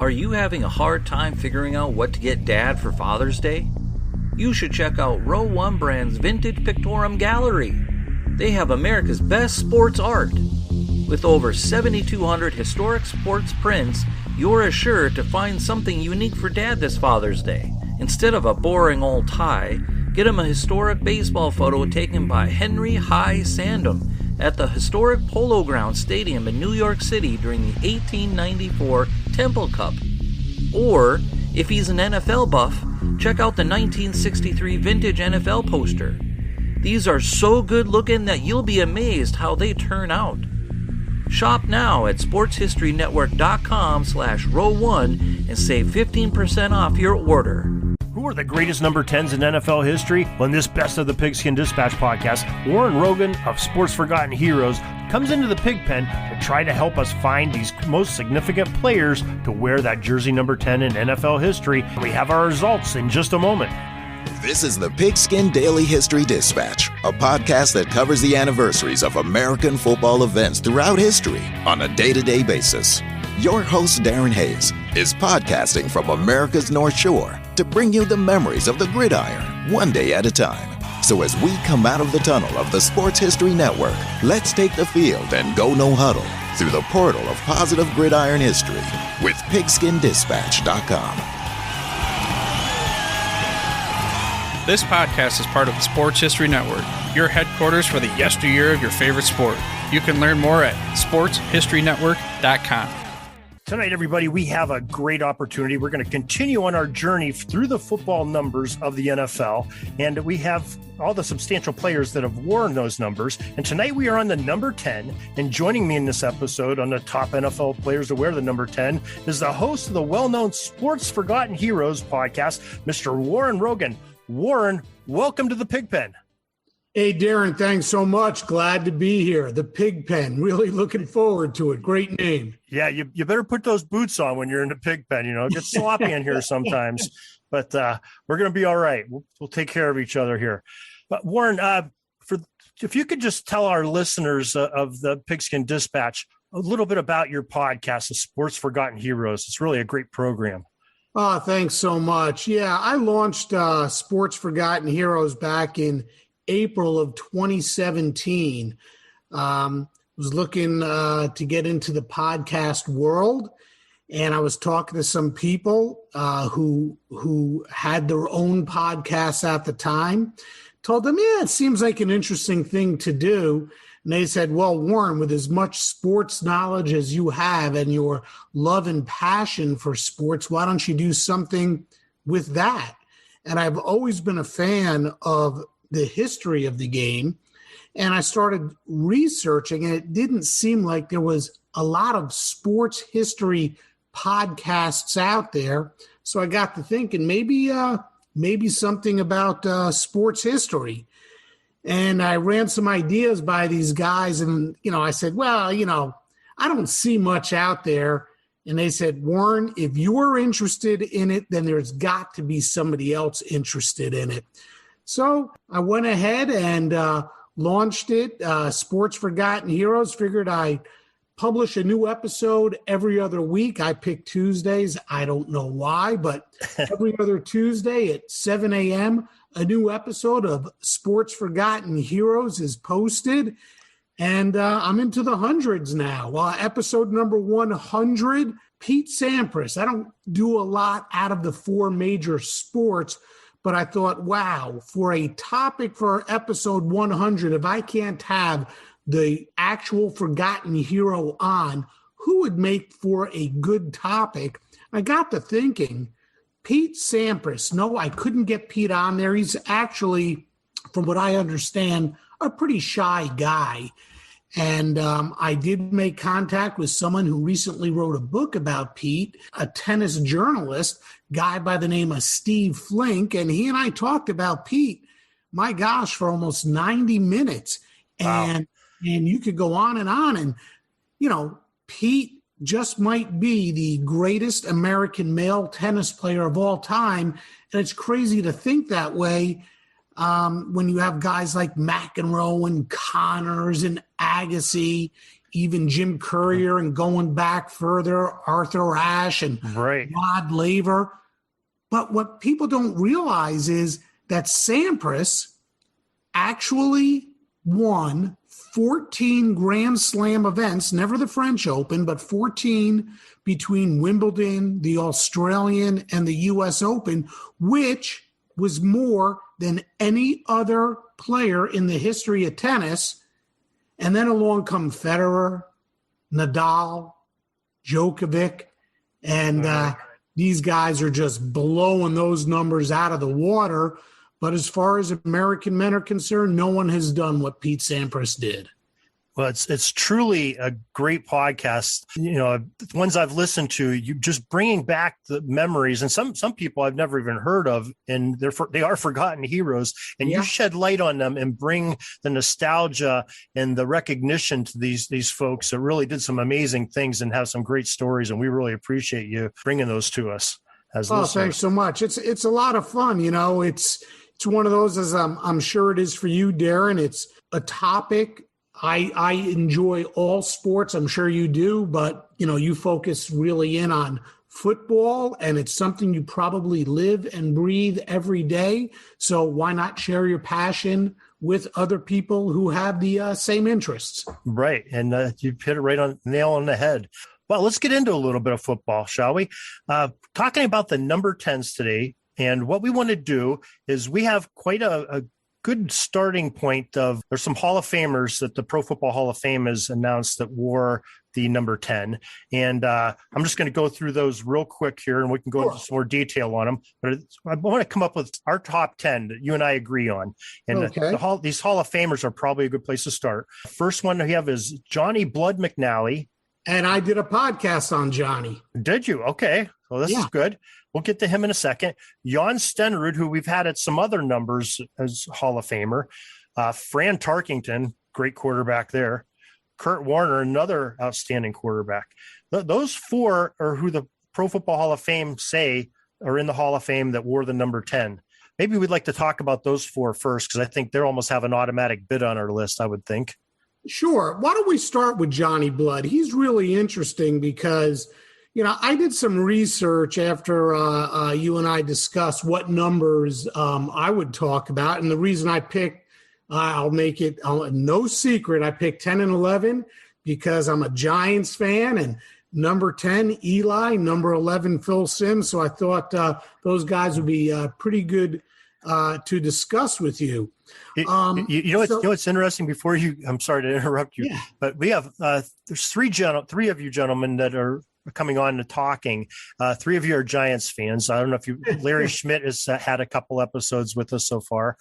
Are you having a hard time figuring out what to get Dad for Father's Day? You should check out Row 1 Brand's Vintage Pictorum Gallery. They have America's best sports art. With over 7,200 historic sports prints, you're assured to find something unique for Dad this Father's Day. Instead of a boring old tie, get him a historic baseball photo taken by Henry High Sandom at the historic Polo Grounds Stadium in New York City during the 1894 Temple Cup. Or, if he's an NFL buff, check out the 1963 vintage NFL poster. These are so good looking that you'll be amazed how they turn out. Shop now at sportshistorynetwork.com/row1 and save 15% off your order. Who are the greatest number 10s in NFL history? Well, in this Best of the Pigskin Dispatch podcast, Warren Rogan of Sports Forgotten Heroes comes into the pig pen to try to help us find these most significant players to wear that jersey number 10 in NFL history. We have our results in just a moment. This is the Pigskin Daily History Dispatch, a podcast that covers the anniversaries of American football events throughout history on a day-to-day basis. Your host, Darren Hayes, is podcasting from America's North Shore to bring you the memories of the gridiron, one day at a time. So as we come out of the tunnel of the Sports History Network, let's take the field and go no huddle through the portal of positive gridiron history with pigskindispatch.com. This podcast is part of the Sports History Network, your headquarters for the yesteryear of your favorite sport. You can learn more at sportshistorynetwork.com. Tonight, everybody, we have a great opportunity. We're going to continue on our journey through the football numbers of the NFL, and we have all the substantial players that have worn those numbers. And tonight we are on the number 10, and joining me in this episode on the top NFL players to wear the number 10 is the host of the well-known Sports Forgotten Heroes podcast, Mr. Warren Rogan. Warren, welcome to the Pig Pen. Hey, Darren, thanks so much. Glad to be here. The Pig Pen. Really looking forward to it. Great name. Yeah, you better put those boots on when you're in the pig pen. You know, it gets sloppy in here sometimes, but we're going to be all right. We'll take care of each other here. But Warren, if you could just tell our listeners of the Pigskin Dispatch a little bit about your podcast, the Sports Forgotten Heroes. It's really a great program. Oh, thanks so much. Yeah, I launched Sports Forgotten Heroes back in April of 2017. Was looking to get into the podcast world, and I was talking to some people who had their own podcasts at the time. Told them, yeah, it seems like an interesting thing to do. And they said, well, Warren, with as much sports knowledge as you have and your love and passion for sports, why don't you do something with that? And I've always been a fan of the history of the game. And I started researching, and it didn't seem like there was a lot of sports history podcasts out there. So I got to thinking maybe something about sports history. And I ran some ideas by these guys, and, I said, well, I don't see much out there. And they said, Warren, if you're interested in it, then there's got to be somebody else interested in it. So I went ahead and launched it, Sports Forgotten Heroes. Figured I'd publish a new episode every other week. I pick Tuesdays. I don't know why, but every other Tuesday at 7 a.m., a new episode of Sports Forgotten Heroes is posted. And I'm into the hundreds now. Episode number 100, Pete Sampras. I don't do a lot out of the four major sports, but I thought, wow, for a topic for episode 100, if I can't have the actual forgotten hero on, who would make for a good topic? I got to thinking, Pete Sampras. No, I couldn't get Pete on there. He's actually, from what I understand, a pretty shy guy. And I did make contact with someone who recently wrote a book about Pete, a tennis journalist, guy by the name of Steve Flink. And he and I talked about Pete, my gosh, for almost 90 minutes. Wow. And you could go on. And, Pete just might be the greatest American male tennis player of all time. And it's crazy to think that way when you have guys like McEnroe and Connors and Agassi, even Jim Courier and going back further, Arthur Ashe and Rod Laver. But what people don't realize is that Sampras actually won 14 Grand Slam events, never the French Open, but 14 between Wimbledon, the Australian, and the U.S. Open, which was more than any other player in the history of tennis. And then along come Federer, Nadal, Djokovic, and these guys are just blowing those numbers out of the water. But as far as American men are concerned, no one has done what Pete Sampras did. Well, it's truly a great podcast. The ones I've listened to, you just bringing back the memories, and some people I've never even heard of, and they are forgotten heroes. And you shed light on them and bring the nostalgia and the recognition to these folks that really did some amazing things and have some great stories. And we really appreciate you bringing those to us as listeners. Thanks so much. It's a lot of fun. It's one of those, as I'm sure it is for you, Darren. It's a topic. I enjoy all sports. I'm sure you do, but you focus really in on football, and it's something you probably live and breathe every day. So why not share your passion with other people who have the same interests? Right, and you hit it right on nail on the head. Well, let's get into a little bit of football, shall we? Talking about the number 10s today, and what we want to do is we have quite a good starting point of there's some Hall of Famers that the Pro Football Hall of Fame has announced that wore the number 10. And I'm just going to go through those real quick here, and we can go into some more detail on them. But I want to come up with our top 10 that you and I agree on. And these Hall of Famers are probably a good place to start. First one we have is Johnny Blood McNally. And I did a podcast on Johnny. Did you? Okay. Well, this is good. We'll get to him in a second. Jan Stenrud, who we've had at some other numbers as Hall of Famer. Fran Tarkington, great quarterback there. Kurt Warner, another outstanding quarterback. Those four are who the Pro Football Hall of Fame say are in the Hall of Fame that wore the number 10. Maybe we'd like to talk about those four first, because I think they almost have an automatic bid on our list, I would think. Sure. Why don't we start with Johnny Blood? He's really interesting because, I did some research after you and I discussed what numbers I would talk about. And the reason I picked, I'll make it no secret, I picked 10 and 11 because I'm a Giants fan, and number 10, Eli, number 11, Phil Simms. So I thought those guys would be pretty good to discuss with you. What's interesting before you, I'm sorry to interrupt you, but we have, there's three of you gentlemen that are coming on and talking. Three of you are Giants fans. I don't know if Larry Schmidt has had a couple episodes with us so far.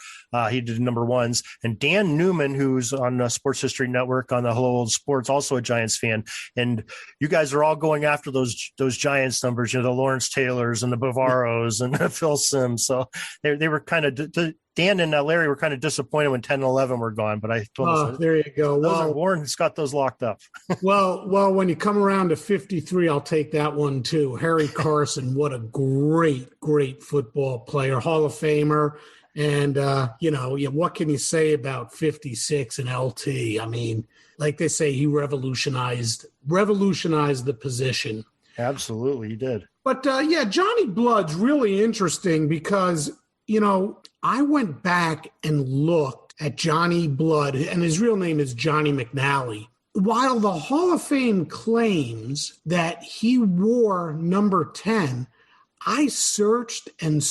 He did number ones. And Dan Newman, who's on Sports History Network on the Hello Old Sports, also a Giants fan. And you guys are all going after those Giants numbers, the Lawrence Taylors and the Bavaros and the Phil Simms. So they were kind of Dan and Larry were kind of disappointed when 10 and 11 were gone, but I told them, there you go. Warren's got those locked up. well, when you come around to 53, I'll take that one too. Harry Carson, what a great football player, Hall of Famer. And, what can you say about 56 and LT? I mean, like they say, he revolutionized the position. Absolutely, he did. But, Johnny Blood's really interesting because, I went back and looked at Johnny Blood, and his real name is Johnny Mcnally. While the Hall of Fame claims that he wore number 10, I searched, and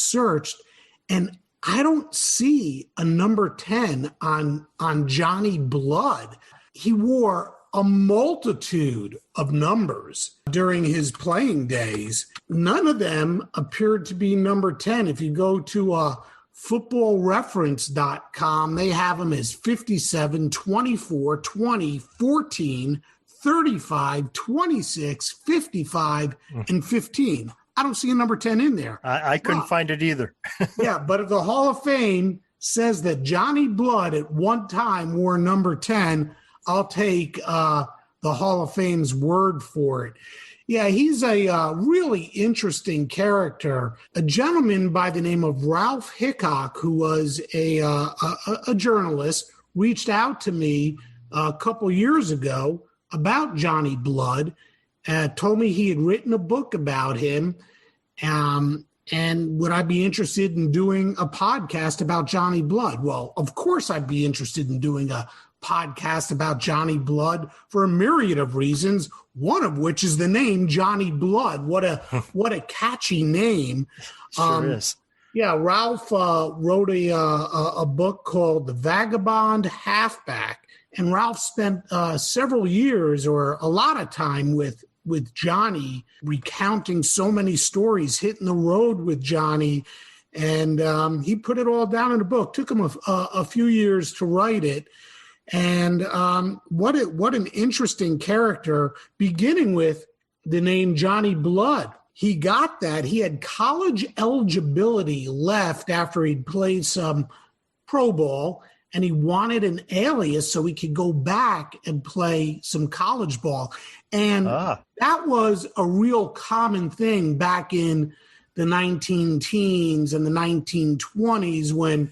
I don't see a number 10 on Johnny Blood. He wore a multitude of numbers during his playing days. None of them appeared to be number 10. If you go to footballreference.com, they have him as 57, 24, 20, 14, 35, 26, 55, and 15. I don't see a number 10 in there. I couldn't find it either. Yeah, but if the Hall of Fame says that Johnny Blood at one time wore number 10, I'll take the Hall of Fame's word for it. Yeah, he's a really interesting character. A gentleman by the name of Ralph Hickok, who was a journalist, reached out to me a couple years ago about Johnny Blood, told me he had written a book about him. And would I be interested in doing a podcast about Johnny Blood? Well, of course I'd be interested in doing a podcast about Johnny Blood for a myriad of reasons, one of which is the name Johnny Blood. What a catchy name. Sure is. Yeah, Ralph wrote a book called The Vagabond Halfback, and Ralph spent several years or a lot of time with Johnny, recounting so many stories, hitting the road with Johnny, and he put it all down in a book. Took him a few years to write it, and what an interesting character, beginning with the name Johnny Blood. He got that. He had college eligibility left after he'd played some pro ball, and he wanted an alias so he could go back and play some college ball. And that was a real common thing back in the 19-teens and the 1920s when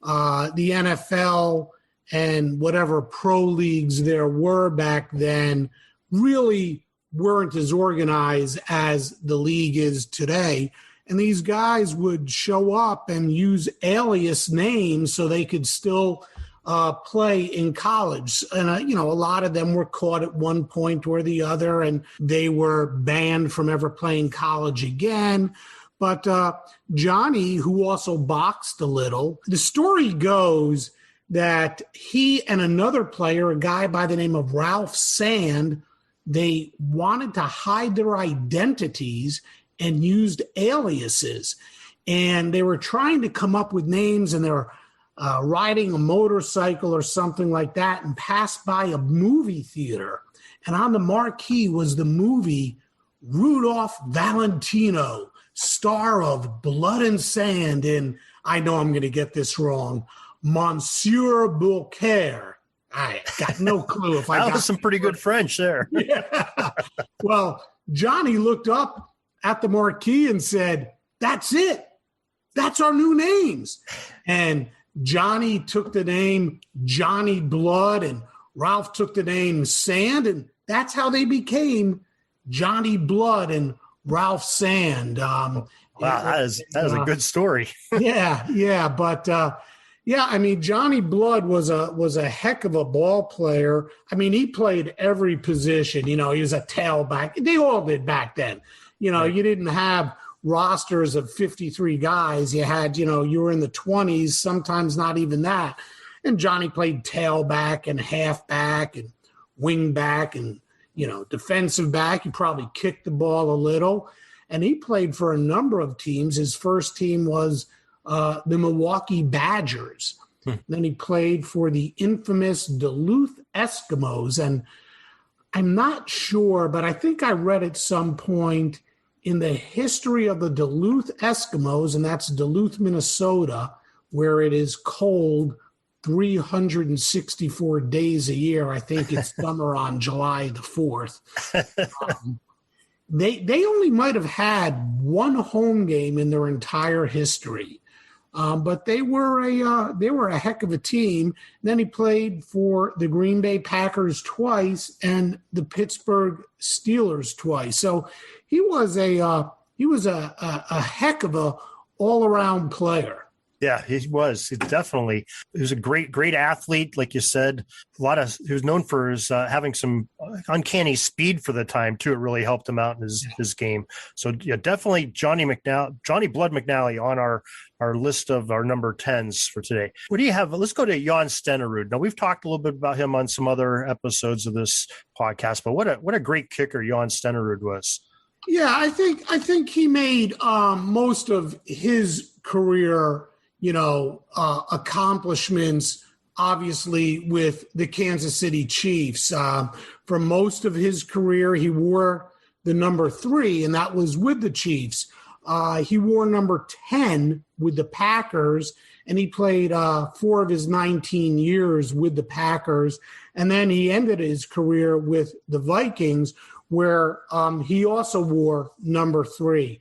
the NFL and whatever pro leagues there were back then really weren't as organized as the league is today. And these guys would show up and use alias names so they could still play in college. And, a lot of them were caught at one point or the other, and they were banned from ever playing college again. But Johnny, who also boxed a little, the story goes that he and another player, a guy by the name of Ralph Sand, they wanted to hide their identities and used aliases. And they were trying to come up with names, and they were riding a motorcycle or something like that, and passed by a movie theater. And on the marquee was the movie Rudolph Valentino, star of Blood and Sand in, I know I'm going to get this wrong, Monsieur Beaucaire. I got no clue if I got that was some pretty good French there. Yeah. Well, Johnny looked up at the marquee and said, "That's it. That's our new names." And Johnny took the name Johnny Blood, and Ralph took the name Sand, and that's how they became Johnny Blood and Ralph Sand. Wow, that is a good story. Yeah, but Johnny Blood was a heck of a ball player. I mean, he played every position. He was a tailback. They all did back then. You didn't have rosters of 53 guys. You had, you were in the 20s, sometimes not even that. And Johnny played tailback and halfback and wing back and, defensive back. He probably kicked the ball a little. And he played for a number of teams. His first team was the Milwaukee Badgers. Then he played for the infamous Duluth Eskimos. And I'm not sure, but I think I read at some point in the history of the Duluth Eskimos, and that's Duluth, Minnesota, where it is cold 364 days a year. I think it's summer on July the 4th. They only might have had one home game in their entire history. But they were a heck of a team. Then he played for the Green Bay Packers twice and the Pittsburgh Steelers twice. So he was a heck of a all-around player. Yeah, he was. He was a great athlete, like you said. He was known for his having some uncanny speed for the time too. It really helped him out in his game. So yeah, definitely Johnny Blood McNally on our list of our number 10s for today. What do you have? Let's go to Jan Stenerud. Now we've talked a little bit about him on some other episodes of this podcast, but what a great kicker Jan Stenerud was. Yeah, I think he made most of his career, accomplishments, obviously, with the Kansas City Chiefs. For most of his career, he wore the number 3, and that was with the Chiefs. He wore number 10 with the Packers, and he played 4 of his 19 years with the Packers. And then he ended his career with the Vikings, where he also wore number 3.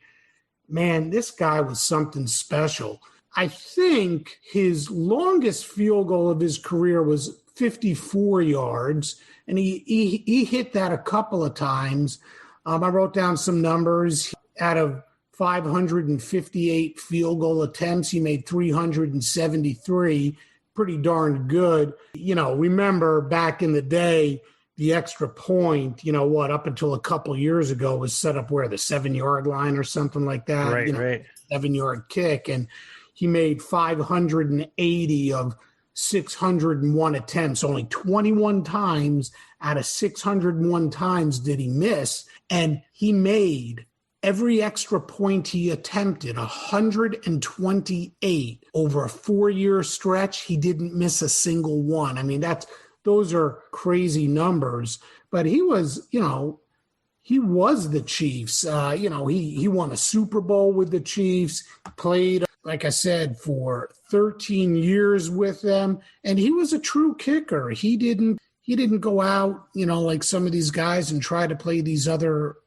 Man, this guy was something special. I think his longest field goal of his career was 54 yards, and he hit that a couple of times. I wrote down some numbers. Out of 558 field goal attempts, he made 373. Pretty darn good. Remember back in the day, the extra point, up until a couple years ago was set up where the 7-yard line or something like that. Right. 7-yard kick. And he made 580 of 601 attempts. Only 21 times out of 601 times did he miss. And he made every extra point he attempted, 128 over a 4-year stretch. He didn't miss a single one. I mean, those are crazy numbers. But he was, he was the Chiefs. He won a Super Bowl with the Chiefs, played, like I said, for 13 years with them. And he was a true kicker. He didn't go out, like some of these guys and try to play these other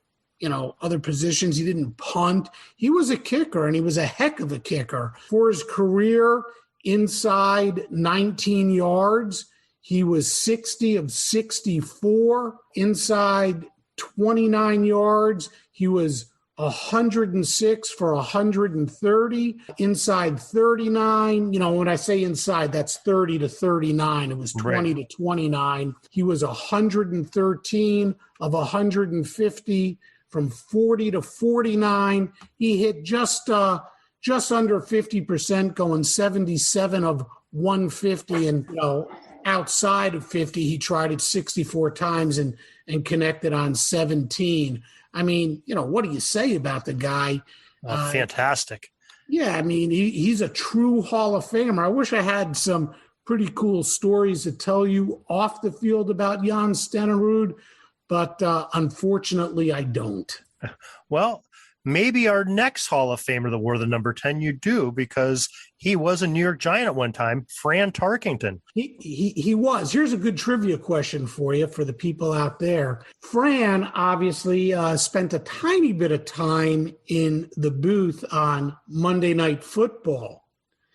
positions. He didn't punt. He was a kicker, and he was a heck of a kicker. For his career, inside 19 yards, he was 60 of 64. Inside 29 yards, he was 106 for 130. Inside 39, when I say inside, that's 30 to 39. It was 20 to 29. He was 113 of 150. From 40 to 49, he hit just under 50%, going 77 of 150. And, outside of 50, he tried it 64 times and connected on 17. I mean, what do you say about the guy? Fantastic. Yeah, I mean, he's a true Hall of Famer. I wish I had some pretty cool stories to tell you off the field about Jan Stenerud, but unfortunately, I don't. Well, maybe our next Hall of Famer that wore the number 10, you do, because he was a New York Giant at one time, Fran Tarkington. He was. Here's a good trivia question for you, for the people out there. Fran obviously spent a tiny bit of time in the booth on Monday Night Football.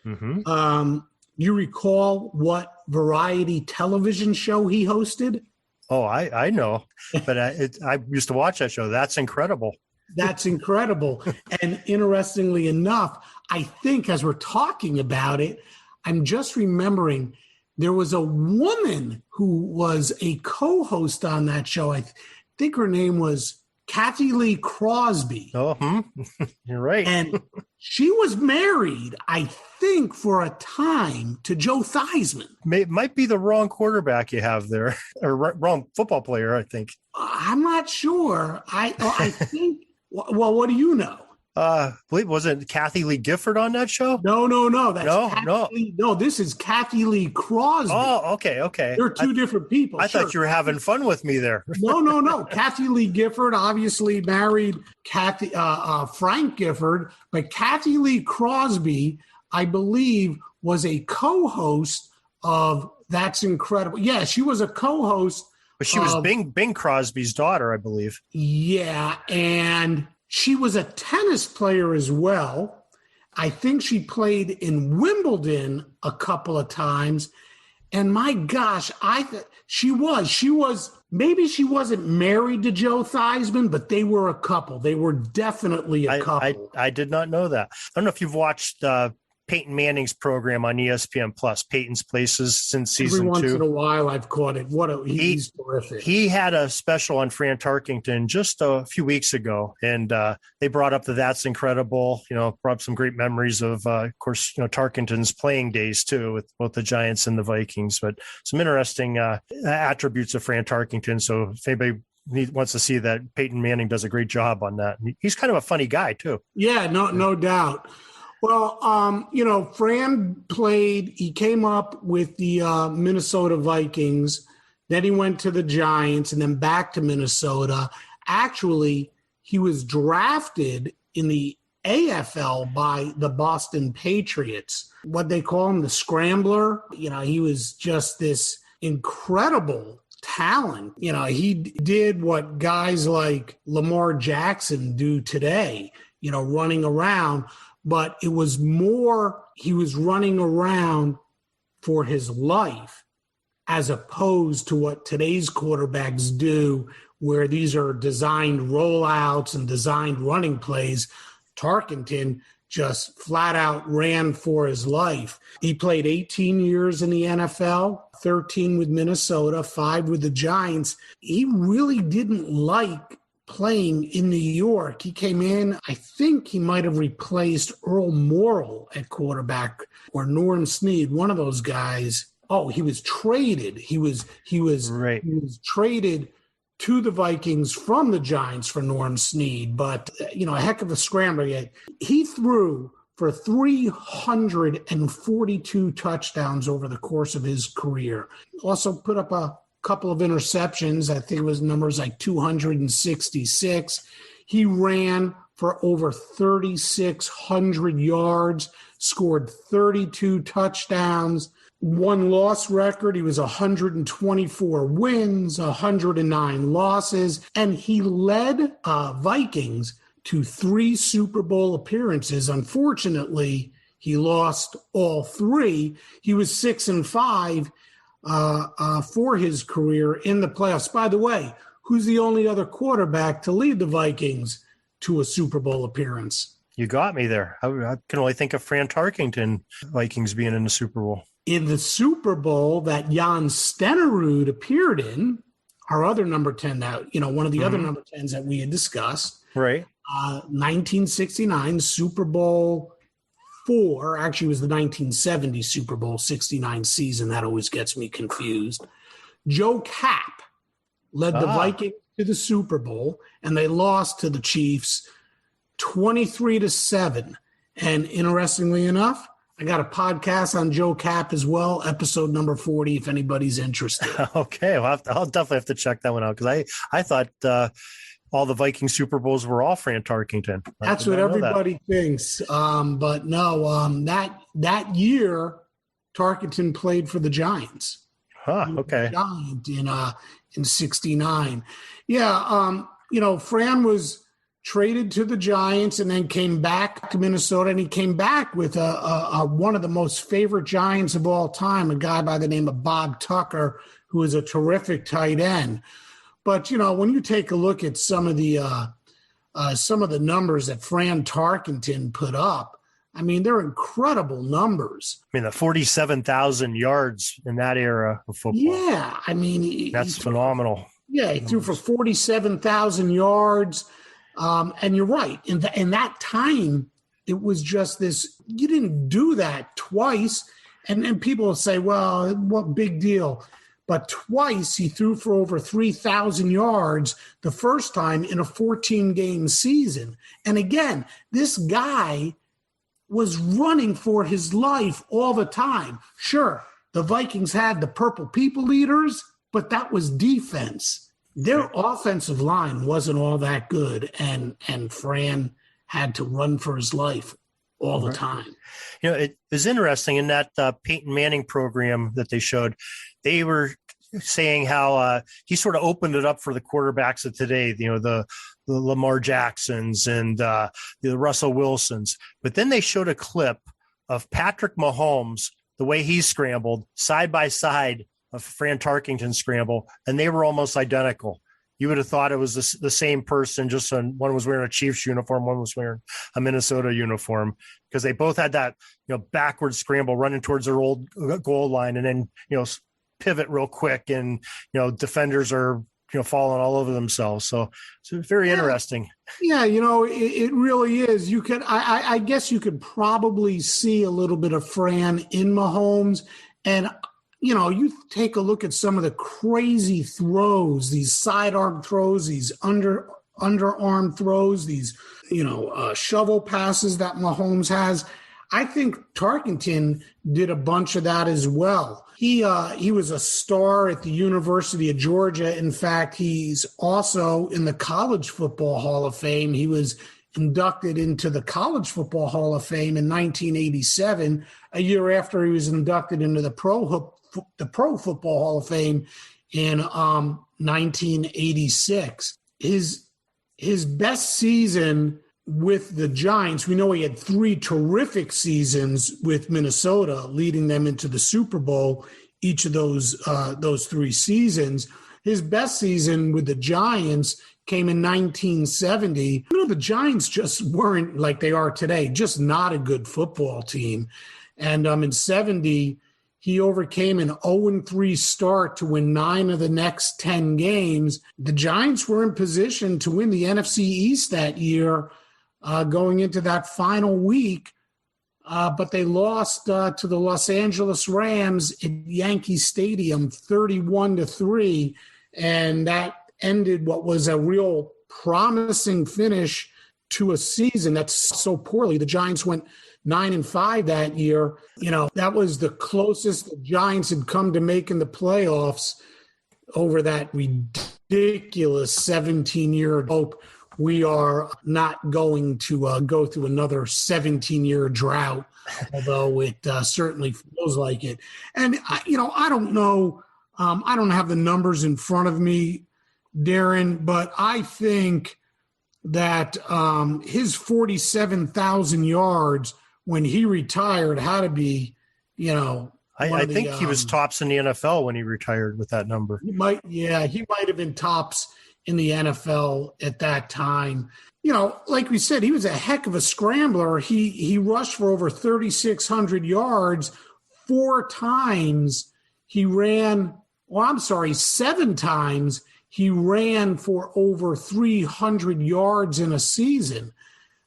Mm-hmm. You recall what variety television show he hosted? Oh, I know, but I used to watch that show. That's incredible. That's incredible. And interestingly enough, I think as we're talking about it, I'm just remembering there was a woman who was a co-host on that show. I think her name was Kathie Lee Crosby. Oh, you're right. And she was married, I think, for a time to Joe Theismann. Might be the wrong quarterback you have there, or wrong football player, I think. I'm not sure. I think, well, what do you know? Believe wasn't Kathie Lee Gifford on that show? No. That's no. No, this is Kathie Lee Crosby. Oh, okay. They're two different people. I thought you were having fun with me there. No. Kathie Lee Gifford obviously married Frank Gifford, but Kathie Lee Crosby, I believe, was a co-host of That's Incredible. Yeah, she was a co-host. But she was Bing Crosby's daughter, I believe. Yeah, and she was a tennis player as well. I think she played in Wimbledon a couple of times. And my gosh, she was, maybe she wasn't married to Joe Theismann, but they were a couple. They were definitely a couple. I did not know that. I don't know if you've watched Peyton Manning's program on ESPN Plus, Peyton's Places, since season 2. Every once in a while I've caught it. He's terrific. He had a special on Fran Tarkington just a few weeks ago, and they brought up That's Incredible, brought up some great memories of course, Tarkington's playing days too, with both the Giants and the Vikings, but some interesting attributes of Fran Tarkington. So if anybody wants to see that, Peyton Manning does a great job on that. He's kind of a funny guy too. Yeah, no doubt. Well, Fran he came up with the Minnesota Vikings, then he went to the Giants and then back to Minnesota. Actually, he was drafted in the AFL by the Boston Patriots. What they call him, the Scrambler. He was just this incredible talent. He did what guys like Lamar Jackson do today, running around. But it was more, he was running around for his life as opposed to what today's quarterbacks do, where these are designed rollouts and designed running plays. Tarkington just flat out ran for his life. He played 18 years in the NFL, 13 with Minnesota, 5 with the Giants. He really didn't like playing in New York. He came in, I think he might have replaced Earl Morrall at quarterback or Norm Snead, one of those guys. Oh, he was traded. He was traded to the Vikings from the Giants for Norm Snead, but a heck of a scrambler. He threw for 342 touchdowns over the course of his career. Also put up a couple of interceptions. I think it was numbers like 266. He ran for over 3,600 yards, scored 32 touchdowns. One loss record, he was 124 wins, 109 losses, and he led Vikings to 3 Super Bowl appearances. Unfortunately, he lost all 3. He was 6-5 for his career in the playoffs. By the way, who's the only other quarterback to lead the Vikings to a Super Bowl appearance? You got me there. I can only think of Fran Tarkington, Vikings being in the Super Bowl. In the Super Bowl that Jan Stenerud appeared in, our other number 10, that one of the other number 10s that we had discussed, right? 1969 Super Bowl 4, actually it was the 1970 Super Bowl 69 season. That always gets me confused. Joe Kapp led the Vikings to the Super Bowl, and they lost to the Chiefs 23-7. And interestingly enough, I got a podcast on Joe Kapp as well, episode number 40, if anybody's interested. Okay, well, I'll definitely have to check that one out, because I thought all the Viking Super Bowls were all Fran Tarkington. That's what everybody thinks. But no, that year, Tarkington played for the Giants. Okay. Giant in 69. Yeah, Fran was traded to the Giants and then came back to Minnesota, and he came back with one of the most favorite Giants of all time, a guy by the name of Bob Tucker, who is a terrific tight end. But, when you take a look at some of the numbers that Fran Tarkington put up, I mean, they're incredible numbers. I mean, the 47,000 yards in that era of football. Yeah, I mean. That's phenomenal. Yeah, he threw for 47,000 yards. And you're right. In that time, it was just this, you didn't do that twice. And people will say, well, what big deal? But twice he threw for over 3,000 yards the first time in a 14-game season. And again, this guy was running for his life all the time. Sure, the Vikings had the purple people eaters, but that was defense. Their offensive line wasn't all that good, and Fran had to run for his life all the time. It was interesting in that Peyton Manning program that they showed. They were saying how he sort of opened it up for the quarterbacks of today, the Lamar Jacksons and the Russell Wilsons. But then they showed a clip of Patrick Mahomes, the way he scrambled side by side of Fran Tarkington's scramble, and they were almost identical. You would have thought it was the same person, just one was wearing a Chiefs uniform, one was wearing a Minnesota uniform, because they both had that backward scramble running towards their old goal line, and then pivot real quick, and defenders are falling all over themselves. So it's very interesting. Yeah, it really is. You could, I guess, you could probably see a little bit of Fran in Mahomes, and you take a look at some of the crazy throws, these sidearm throws, these underarm throws, these, shovel passes that Mahomes has. I think Tarkington did a bunch of that as well. He was a star at the University of Georgia. In fact, he's also in the College Football Hall of Fame. He was inducted into the College Football Hall of Fame in 1987, a year after he was inducted into the Pro Football Hall of Fame in 1986. His best season with the Giants, we know he had 3 terrific seasons with Minnesota, leading them into the Super Bowl each of those 3 seasons. His best season with the Giants came in 1970. The Giants just weren't like they are today, just not a good football team. And in 70, he overcame an 0-3 start to win 9 of the next 10 games. The Giants were in position to win the NFC East that year going into that final week, but they lost to the Los Angeles Rams at Yankee Stadium 31-3, and that ended what was a real promising finish to a season that's so poorly. The Giants went 9-5 that year. That was the closest the Giants had come to making the playoffs over that ridiculous 17-year hope. We are not going to go through another 17-year drought, although it certainly feels like it. And, I don't know. I don't have the numbers in front of me, Darren, but I think that his 47,000 yards when he retired had to be, I think he was tops in the NFL when he retired with that number. He might have been tops in the NFL at that time. Like we said, he was a heck of a scrambler. He rushed for over 3,600 yards 4 times. He ran, 7 times he ran for over 300 yards in a season.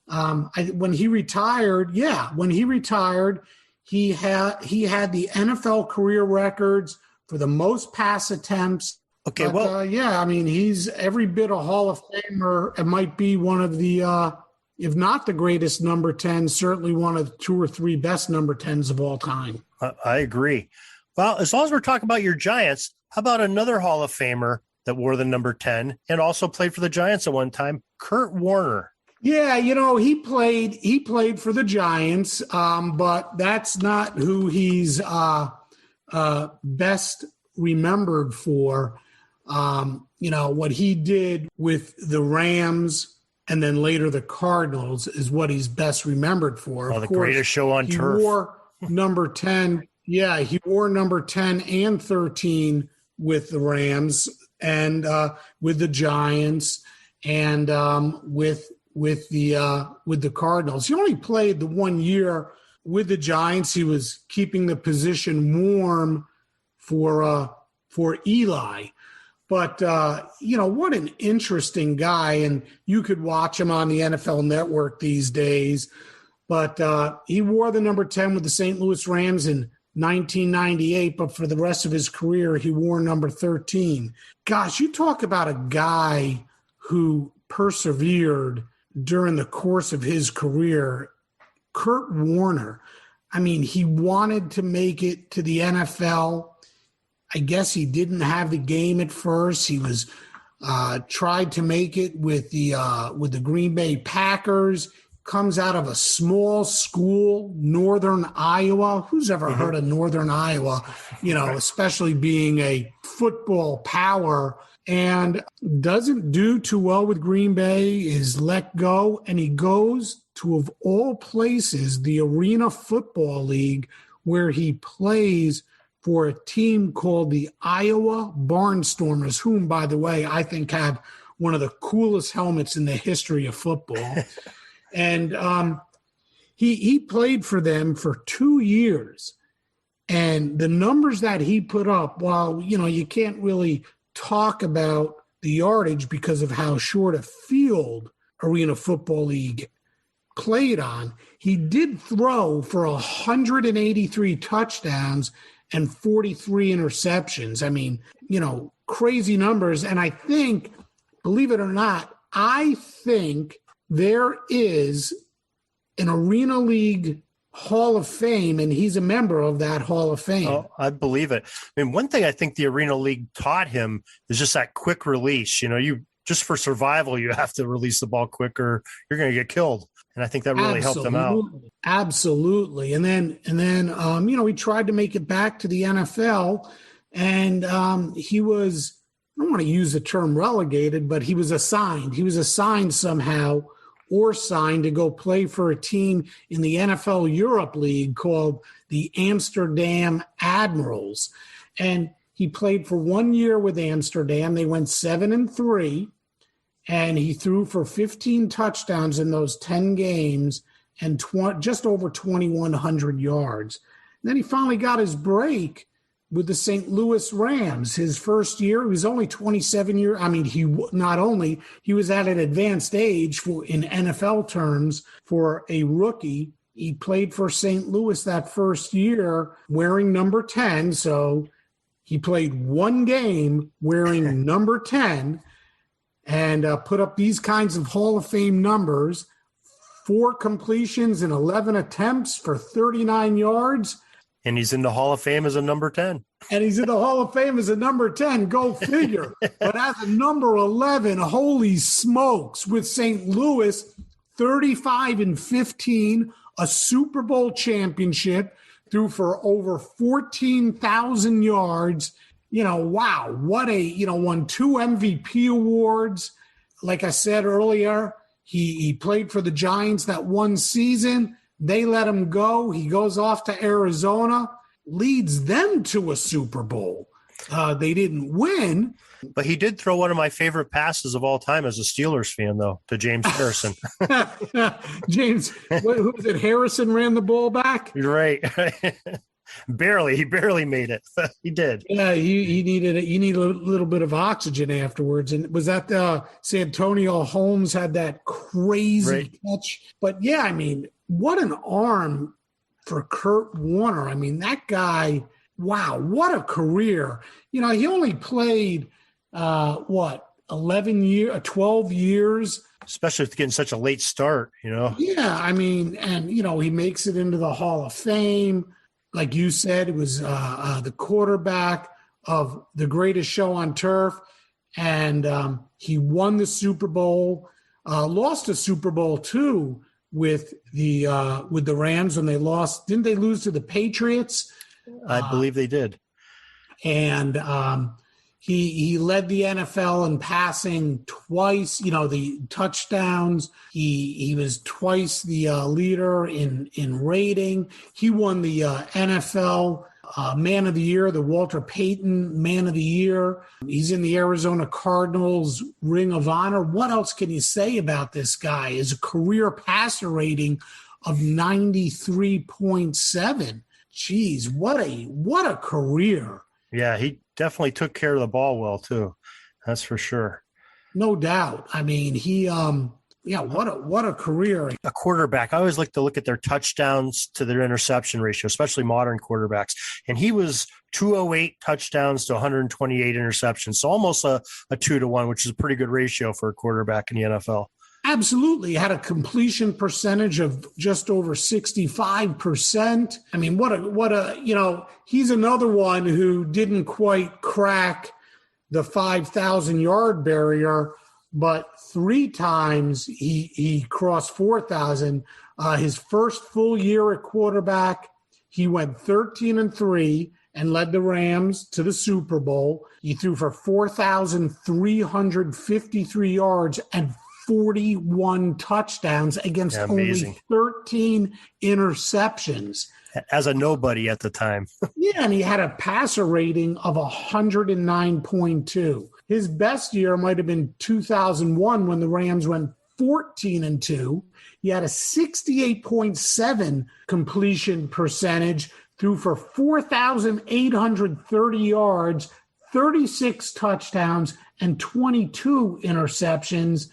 When he retired, he had the NFL career records for the most pass attempts. Okay, he's every bit a Hall of Famer. It might be one of the, if not the greatest number 10, certainly one of the 2 or 3 best number 10s of all time. I agree. Well, as long as we're talking about your Giants, how about another Hall of Famer that wore the number 10 and also played for the Giants at one time, Kurt Warner? Yeah, he played for the Giants, but that's not who he's best remembered for. What he did with the Rams and then later the Cardinals is what he's best remembered for. The greatest show on turf. He wore number 10. Yeah, he wore number 10 and 13 with the Rams and with the Giants and with the Cardinals. He only played the 1 year with the Giants. He was keeping the position warm for Eli. But, what an interesting guy. And you could watch him on the NFL Network these days. But he wore the number 10 with the St. Louis Rams in 1998. But for the rest of his career, he wore number 13. Gosh, you talk about a guy who persevered during the course of his career. Kurt Warner, he wanted to make it to the NFL. I guess he didn't have the game at first. He was tried to make it with the Green Bay Packers. Comes out of a small school, Northern Iowa. Who's ever heard of Northern Iowa? Especially being a football power, and doesn't do too well with Green Bay. Is let go, and he goes to, of all places, the Arena Football League, where he plays for a team called the Iowa Barnstormers, whom, by the way, I think have one of the coolest helmets in the history of football. And he played for them for 2 years. And the numbers that he put up, while, you can't really talk about the yardage because of how short a field Arena Football League played on, he did throw for 183 touchdowns and 43 interceptions. Crazy numbers. And I think, believe it or not, there is an Arena League Hall of Fame, and he's a member of that Hall of Fame. Oh, I believe it. One thing I think the Arena League taught him is just that quick release. You just for survival, you have to release the ball quicker. You're going to get killed. And I think that really helped him out. Absolutely. And then, he tried to make it back to the NFL, and he was, I don't want to use the term relegated, but he was assigned. He was assigned somehow or signed to go play for a team in the NFL Europe League called the Amsterdam Admirals. And he played for 1 year with Amsterdam. They went 7-3, and he threw for 15 touchdowns in those 10 games and just over 2,100 yards. And then he finally got his break with the St. Louis Rams. His first year, he was only 27 years. I mean, he was at an advanced age in NFL terms for a rookie. He played for St. Louis that first year wearing number 10. So he played one game wearing number 10 and put up these kinds of Hall of Fame numbers: 4 completions and 11 attempts for 39 yards. And he's in the Hall of Fame as a number 10. And he's in the Hall of Fame as a number 10. Go figure. But as a number 11, holy smokes, with St. Louis, 35-15, a Super Bowl championship, threw for over 14,000 yards. Wow, what won 2 MVP awards. Like I said earlier, he played for the Giants that one season. They let him go. He goes off to Arizona, leads them to a Super Bowl. They didn't win. But he did throw one of my favorite passes of all time as a Steelers fan, though, to James Harrison. James, who was it? Harrison ran the ball back? You're right. Barely. He barely made it. He did. Yeah, he needed it. You need a little bit of oxygen afterwards. And was that Santonio Holmes had that crazy catch? But yeah, I mean, what an arm for Kurt Warner. I mean, that guy, wow, what a career. He only played 12 years. Especially with getting such a late start, Yeah, I mean, and, he makes it into the Hall of Fame. Like you said, it was the quarterback of the greatest show on turf. And he won the Super Bowl, lost a Super Bowl too with the Rams when they lost. Didn't they lose to the Patriots? I believe they did. And he led the NFL in passing twice, the touchdowns. He was twice the leader in rating. He won the NFL Man of the Year, the Walter Payton Man of the Year. He's in the Arizona Cardinals Ring of Honor. What else can you say about this guy? His career passer rating of 93.7. Geez, what a career. Yeah, he definitely took care of the ball well too. That's for sure. No doubt. I mean, what a career. A quarterback, I always like to look at their touchdowns to their interception ratio, especially modern quarterbacks. And he was 208 touchdowns to 128 interceptions. So almost a 2-to-1, which is a pretty good ratio for a quarterback in the NFL. Absolutely. Had a completion percentage of just over 65%. I mean, he's another one who didn't quite crack the 5,000 yard barrier, but 3 times he crossed 4,000. His first full year at quarterback, he went 13-3 and led the Rams to the Super Bowl. He threw for 4,353 yards and 41 touchdowns against only 13 interceptions. As a nobody at the time. Yeah, and he had a passer rating of 109.2. His best year might have been 2001 when the Rams went 14-2. He had a 68.7 completion percentage, threw for 4,830 yards, 36 touchdowns, and 22 interceptions,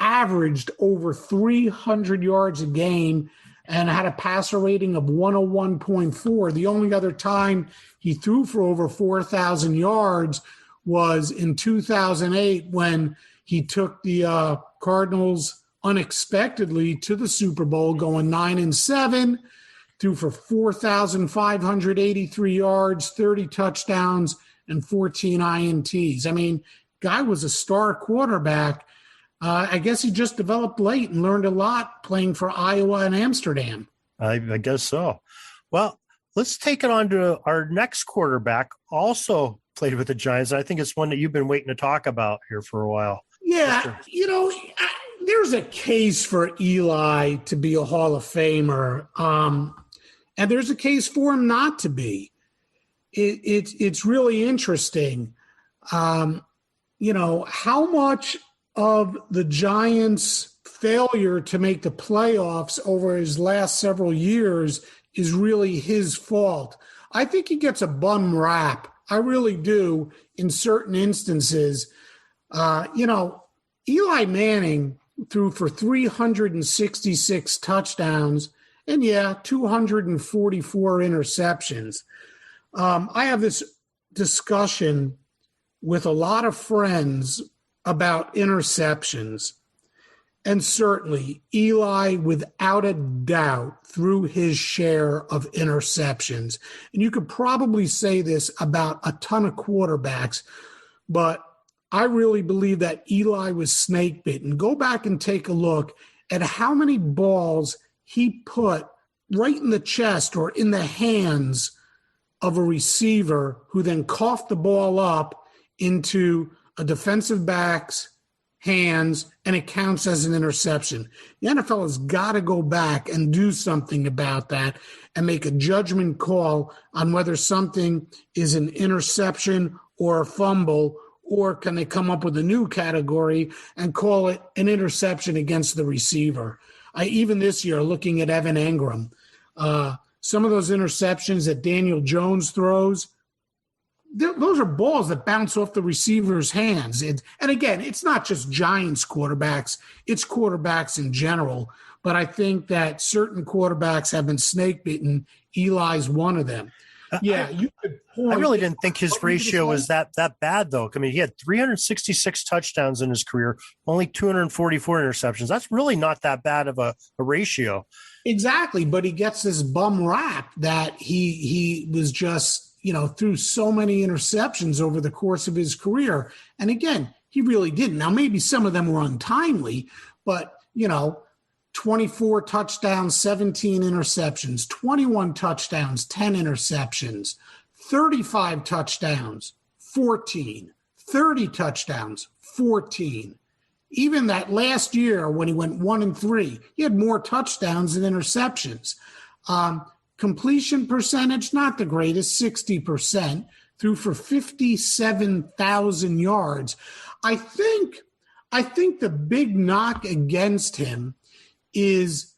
averaged over 300 yards a game, and had a passer rating of 101.4. The only other time he threw for over 4,000 yards was in 2008 when he took the Cardinals unexpectedly to the Super Bowl, going 9-7, threw for 4,583 yards, 30 touchdowns, and 14 INTs. I mean, guy was a star quarterback. I guess he just developed late and learned a lot playing for Iowa and Amsterdam. I guess so. Well, let's take it on to our next quarterback, also played with the Giants. I think it's one that you've been waiting to talk about here for a while. Yeah, there's a case for Eli to be a Hall of Famer, and there's a case for him not to be. it's really interesting. How much of the Giants' failure to make the playoffs over his last several years is really his fault. I think he gets a bum rap. I really do in certain instances. Eli Manning threw for 366 touchdowns and 244 interceptions. I have this discussion with a lot of friends about interceptions. And certainly, Eli, without a doubt, threw his share of interceptions. And you could probably say this about a ton of quarterbacks, but I really believe that Eli was snake bitten. Go back and take a look at how many balls he put right in the chest or in the hands of a receiver who then coughed the ball up into a defensive back's hands, and it counts as an interception. The NFL has got to go back and do something about that and make a judgment call on whether something is an interception or a fumble, or can they come up with a new category and call it an interception against the receiver. Even this year, looking at Evan Engram, some of those interceptions that Daniel Jones throws, those are balls that bounce off the receiver's hands. And again, it's not just Giants quarterbacks, it's quarterbacks in general. But I think that certain quarterbacks have been snake bitten. Eli's one of them. I really didn't think his ratio was that bad, though. I mean, he had 366 touchdowns in his career, only 244 interceptions. That's really not that bad of a ratio. Exactly, but he gets this bum rap that he was just, threw so many interceptions over the course of his career. And again, he really didn't. Now, maybe some of them were untimely, but, 24 touchdowns, 17 interceptions, 21 touchdowns, 10 interceptions, 35 touchdowns, 14, 30 touchdowns, 14. Even that last year when he went 1-3, he had more touchdowns than interceptions. Completion percentage, not the greatest, 60%, threw for 57,000 yards. I think the big knock against him is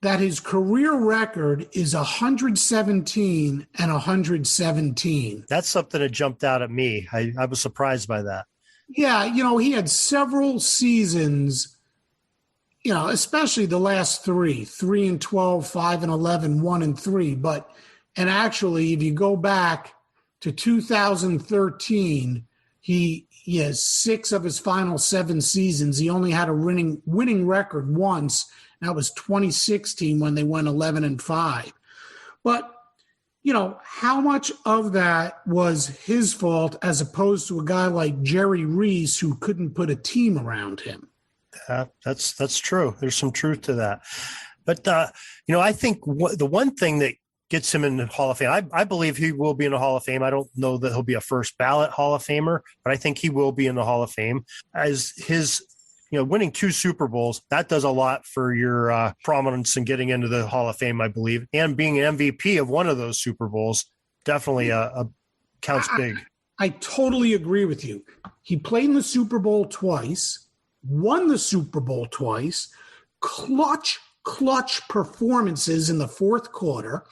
that his career record is 117 and 117. That's something that jumped out at me. I was surprised by that. Yeah, he had several seasons, especially the last 3-12, 5-11, 1-3. And actually, if you go back to 2013, he has 6 of his final 7 seasons. He only had a winning record once. And that was 2016 when they went 11-5. But, how much of that was his fault as opposed to a guy like Jerry Reese who couldn't put a team around him? That's true. There's some truth to that. But, I think the one thing that gets him in the Hall of Fame, I believe he will be in the Hall of Fame. I don't know that he'll be a first ballot Hall of Famer, but I think he will be in the Hall of Fame. As his, winning 2 Super Bowls, that does a lot for your prominence in getting into the Hall of Fame, I believe. And being an MVP of one of those Super Bowls definitely counts big. I totally agree with you. He played in the Super Bowl twice, won the Super Bowl twice, clutch performances in the fourth quarter.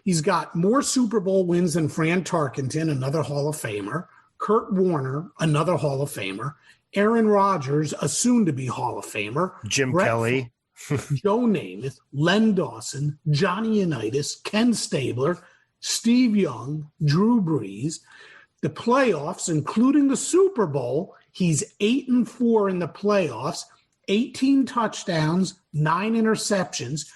He's got more Super Bowl wins than Fran Tarkington, another Hall of Famer, Kurt Warner, another Hall of Famer, Aaron Rodgers, a soon-to-be Hall of Famer, Jim Kelly, Joe Namath, Len Dawson, Johnny Unitas, Ken Stabler, Steve Young, Drew Brees. The playoffs, including the Super Bowl, he's 8-4 in the playoffs, 18 touchdowns, 9 interceptions,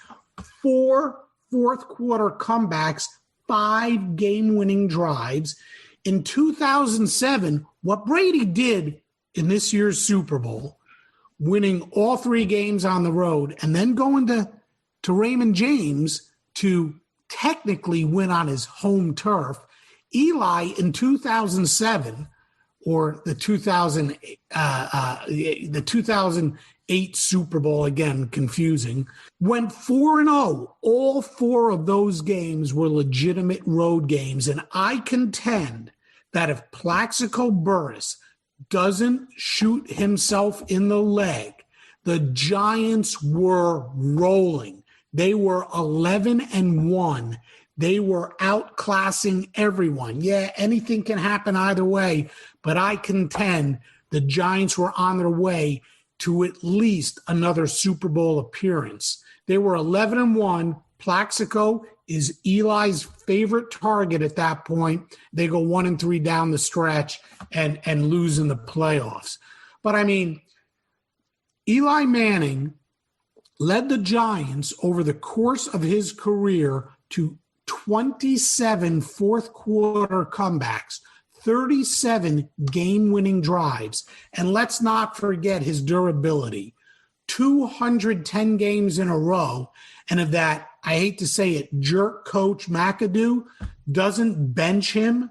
4 fourth-quarter comebacks, 5 game-winning drives. In 2007, what Brady did in this year's Super Bowl, winning all 3 games on the road and then going to Raymond James to technically win on his home turf. Eli in 2007 or the 2008 8 Super Bowl, again, confusing, went 4-0. All 4 of those games were legitimate road games. And I contend that if Plaxico Burress doesn't shoot himself in the leg, the Giants were rolling. They were 11-1. They were outclassing everyone. Yeah, anything can happen either way, but I contend the Giants were on their way to at least another Super Bowl appearance. They were 11-1. Plaxico is Eli's favorite target at that point. They go 1-3 down the stretch and lose in the playoffs. But I mean, Eli Manning led the Giants over the course of his career to 27 fourth-quarter comebacks, 37 game-winning drives, and let's not forget his durability. 210 games in a row, and of that, I hate to say it, jerk coach McAdoo doesn't bench him.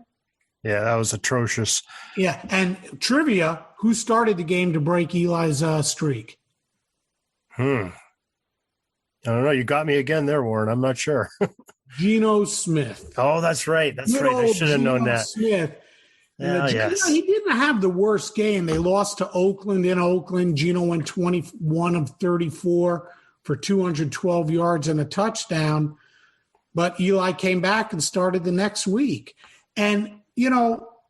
Yeah, that was atrocious. Yeah, and trivia, who started the game to break Eli's streak? I don't know. You got me again there, Warren. I'm not sure. Geno Smith. Oh, that's right. That's right. I should have known that. Smith. Yes. He didn't have the worst game. They lost to Oakland in Oakland. Geno went 21 of 34 for 212 yards and a touchdown. But Eli came back and started the next week. And,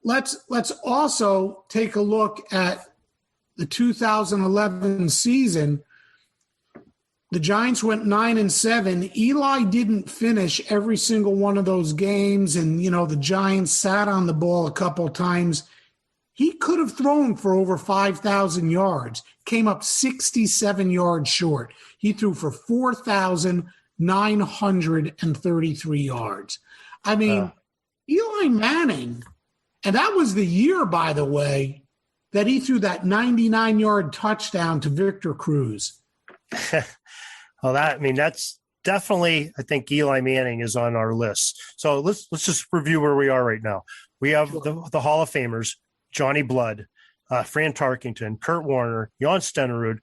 let's also take a look at the 2011 season. The Giants went 9-7. Eli didn't finish every single one of those games, and, the Giants sat on the ball a couple times. He could have thrown for over 5,000 yards, came up 67 yards short. He threw for 4,933 yards. I mean, Eli Manning, and that was the year, by the way, that he threw that 99-yard touchdown to Victor Cruz. Well, that's definitely, I think Eli Manning is on our list. So let's just review where we are right now. We have the Hall of Famers, Johnny Blood, Fran Tarkington, Kurt Warner, Jan Stenerud,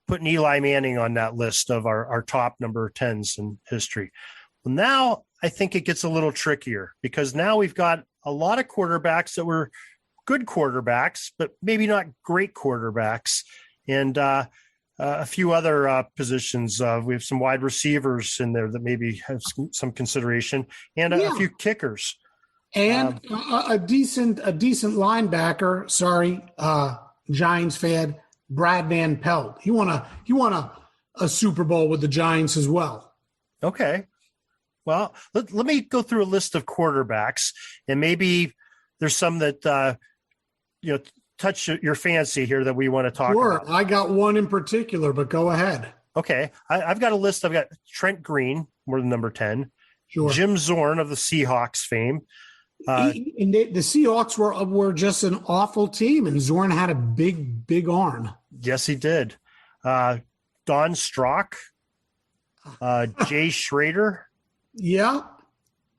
putting Eli Manning on that list of our top number 10s in history. Well, now I think it gets a little trickier because now we've got a lot of quarterbacks that were good quarterbacks, but maybe not great quarterbacks. And a few other positions. We have some wide receivers in there that maybe have some consideration, and a few kickers, and a decent linebacker. Sorry, Giants fan, Brad Van Pelt. He won a Super Bowl with the Giants as well. Okay, well let me go through a list of quarterbacks, and maybe there's some that touch your fancy here that we want to talk about. Sure. I got one in particular, but go ahead. Okay. I've got a list. I've got Trent Green, more than number 10. Sure. Jim Zorn of the Seahawks fame. The Seahawks were just an awful team, and Zorn had a big arm. Yes, he did. Don Strock, Jay Schrader. Yeah.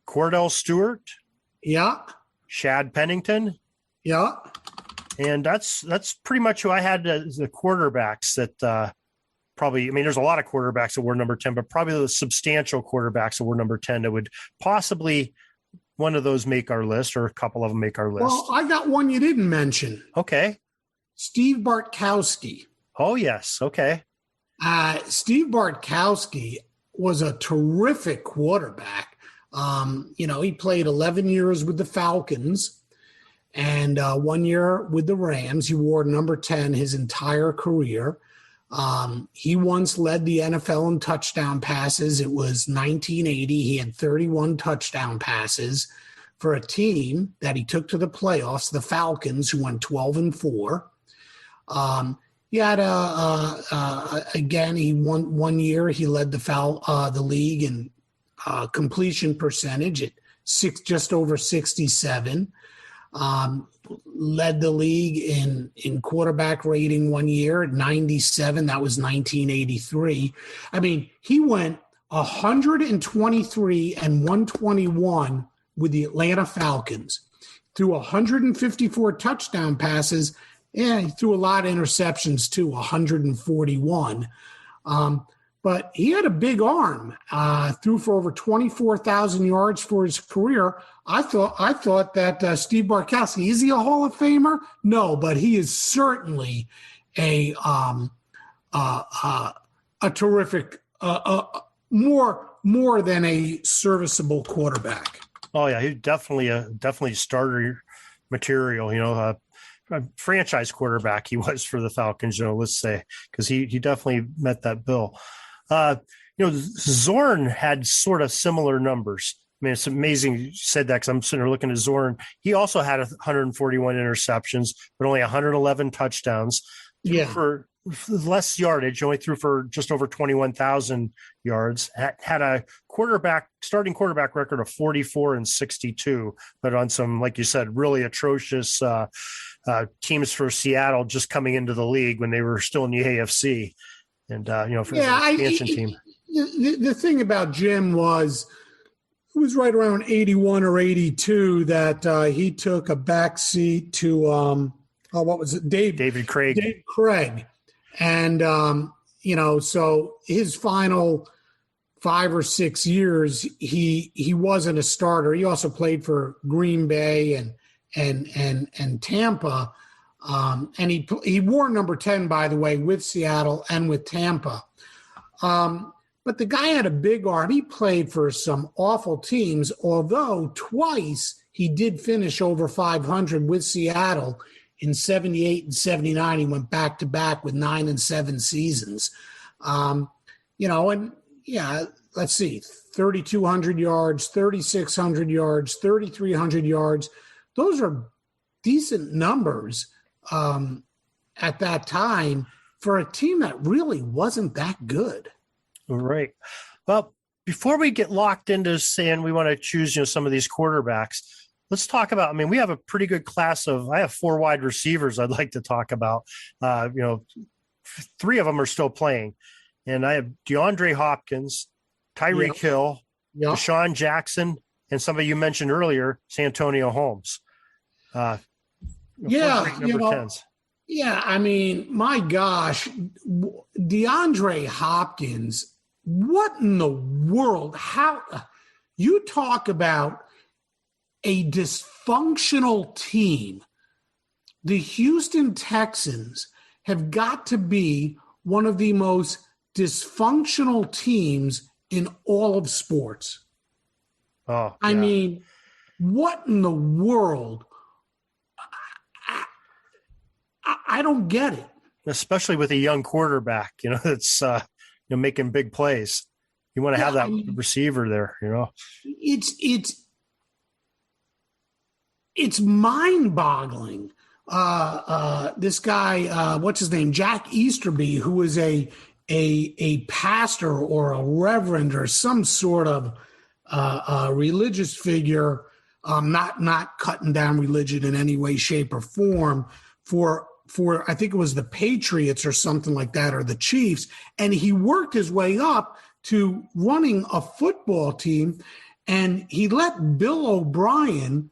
Cordell Stewart. Yeah. Shad Pennington. Yeah. And that's pretty much who I had as the quarterbacks that probably, there's a lot of quarterbacks that were number 10, but probably the substantial quarterbacks that were number 10 that would possibly one of those make our list, or a couple of them make our list. Well, I got one you didn't mention. Okay. Steve Bartkowski. Oh, yes. Okay. Steve Bartkowski was a terrific quarterback. He played 11 years with the Falcons. And 1 year with the Rams. He wore number 10 his entire career. He once led the NFL in touchdown passes. It was 1980. He had 31 touchdown passes for a team that he took to the playoffs, the Falcons, who went 12-4. He had again, he won 1 year. He led the league in completion percentage at just over 67. Led the league in quarterback rating 1 year at 97. That was 1983. He went 123-121 with the Atlanta Falcons, threw 154 touchdown passes, Yeah, he threw a lot of interceptions too, 141. But he had a big arm. Threw for over 24,000 yards for his career. I thought that Steve Bartkowski, is he a Hall of Famer? No, but he is certainly a terrific, more than a serviceable quarterback. Oh yeah, he's definitely starter material. A franchise quarterback he was for the Falcons. Let's say, because he definitely met that bill. Zorn had sort of similar numbers. I mean, it's amazing you said that, because I'm sitting there looking at Zorn. He also had 141 interceptions, but only 111 touchdowns. Yeah. For less yardage, only threw for just over 21,000 yards. Had a starting quarterback record of 44-62, but on some, like you said, really atrocious teams for Seattle just coming into the league when they were still in the AFC. And, for the expansion team. The thing about Jim was, it was right around 81 or 82 that he took a backseat to, what was it? David Craig. Dave Craig. And, so his final 5 or 6 years, he wasn't a starter. He also played for Green Bay and Tampa. And he wore number 10, by the way, with Seattle and with Tampa. But the guy had a big arm. He played for some awful teams, although twice he did finish over 500 with Seattle. In 78 and 79, he went back-to-back with 9 and 7 seasons. Let's see, 3,200 yards, 3,600 yards, 3,300 yards. Those are decent numbers at that time for a team that really wasn't that good. Right. Well, before we get locked into saying we want to choose, some of these quarterbacks, let's talk about, we have a pretty good class I have 4 wide receivers I'd like to talk about. 3 of them are still playing. And I have Deandre Hopkins, Tyreek Hill, Desean Jackson, and somebody you mentioned earlier, Santonio Holmes. Number 10s. Yeah, my gosh, Deandre Hopkins, what in the world? How you talk about a dysfunctional team. The Houston Texans have got to be one of the most dysfunctional teams in all of sports. Oh, yeah. What in the world? I don't get it. Especially with a young quarterback, that's making big plays. You want to have that receiver there, It's mind-boggling. This guy, what's his name, Jack Easterby, who is a pastor or a reverend or some sort of religious figure, not cutting down religion in any way, shape, or form, for I think it was the Patriots or something like that, or the Chiefs, and he worked his way up to running a football team, and he let Bill O'Brien,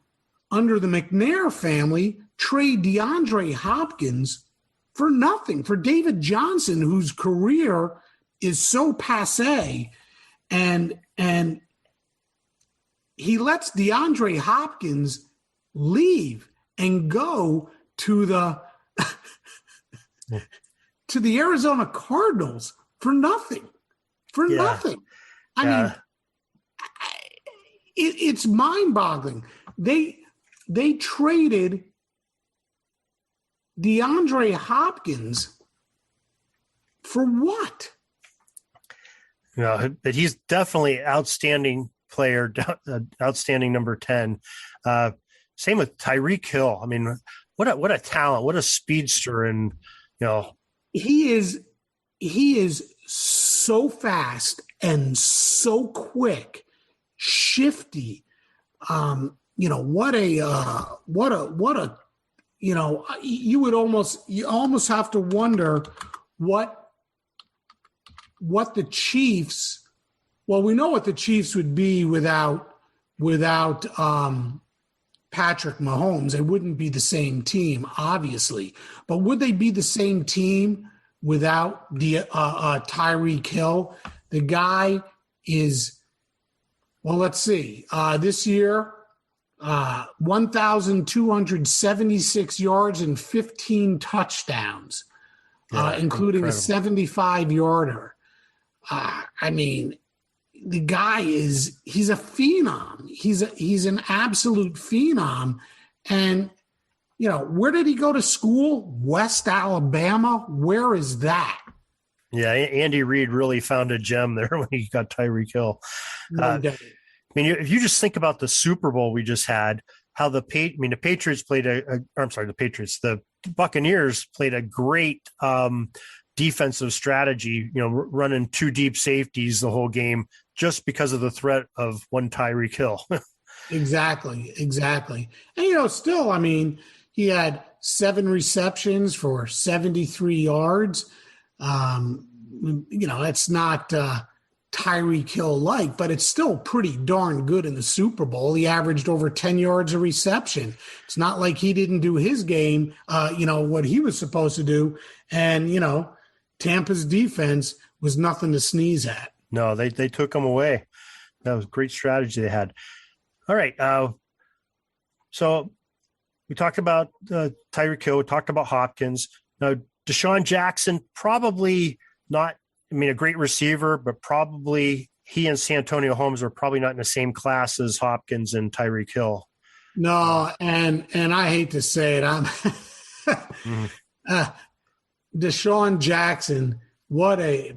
under the McNair family, trade Deandre Hopkins for nothing, for David Johnson, whose career is so passé, and he lets Deandre Hopkins leave and go to the Arizona Cardinals for nothing. It's mind-boggling. They traded Deandre Hopkins for what? But he's definitely outstanding player, outstanding number 10. Same with Tyreek Hill. What a talent, what a speedster, and he is so fast and so quick, shifty. You almost have to wonder what the Chiefs. Well, we know what the Chiefs would be without Patrick Mahomes, they wouldn't be the same team, obviously. But would they be the same team without the Tyreek Hill? The guy is, well, let's see. This year, 1,276 yards and 15 touchdowns, including incredible. A 75-yarder. I mean, the guy he's a phenom. He's an absolute phenom. And, you know, where did he go to school? West Alabama? Where is that? Yeah, Andy Reid really found a gem there when he got Tyreek Hill. I mean, if you just think about the Super Bowl we just had, how the Patriots played the Buccaneers played a great defensive strategy, you know, running two deep safeties the whole game just because of the threat of one Tyreek Hill. Exactly. And, you know, still, I mean, he had 7 receptions for 73 yards. You know, it's not Tyreek Hill-like, but it's still pretty darn good in the Super Bowl. He averaged over 10 yards a reception. It's not like he didn't do his game, you know, what he was supposed to do. And, you know, Tampa's defense was nothing to sneeze at. No, they took him away. That was a great strategy they had. All right. So we talked about Tyreek Hill. We talked about Hopkins. Now, Desean Jackson, probably not, I mean, a great receiver, but probably he and Santonio Holmes are probably not in the same class as Hopkins and Tyreek Hill. No, and I hate to say it, Desean Jackson, what a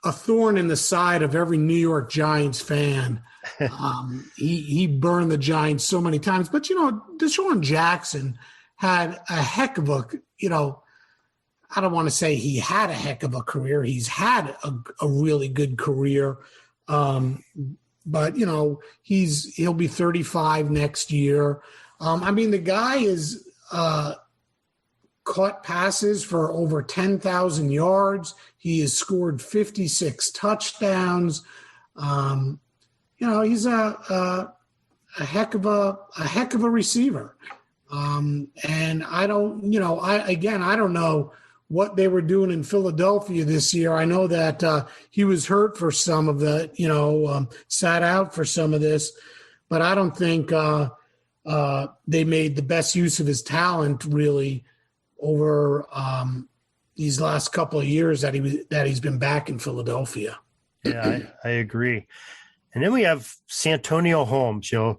thorn in the side of every New York Giants fan. He burned the Giants so many times. But, you know, Desean Jackson had a heck of a, you know, I don't want to say he had a heck of a career. He's had a really good career. But, you know, he'll be 35 next year. I mean, the guy is caught passes for over 10,000 yards. He has scored 56 touchdowns. You know, he's a heck of a receiver. And I don't know what they were doing in Philadelphia this year. I know that he was hurt for some of the, you know, sat out for some of this, but I don't think they made the best use of his talent really over these last couple of years that he's been back in Philadelphia. Yeah, I agree. And then we have Santonio Holmes, you know,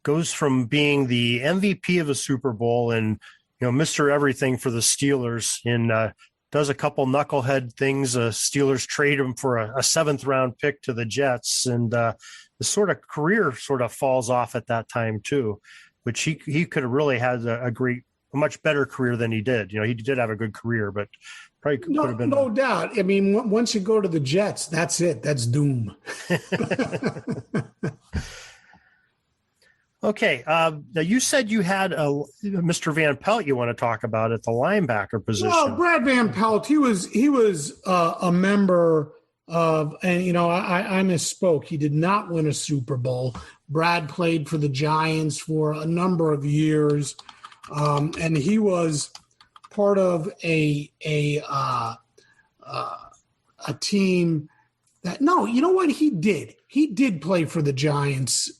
goes from being the MVP of a Super Bowl and, you know, Mr. Everything for the Steelers and does a couple knucklehead things. Steelers trade him for a 7th-round pick to the Jets. And the sort of career sort of falls off at that time too, which he could have really had a much better career than he did. You know, he did have a good career, but probably could have been. No doubt. I mean, once you go to the Jets, that's it. That's doom. Okay. Now you said you had Mr. Van Pelt you want to talk about at the linebacker position. Well, Brad Van Pelt, he was a member of, and, you know, I misspoke. He did not win a Super Bowl. Brad played for the Giants for a number of years. And he was part of a team that, no, you know what he did? He did play for the Giants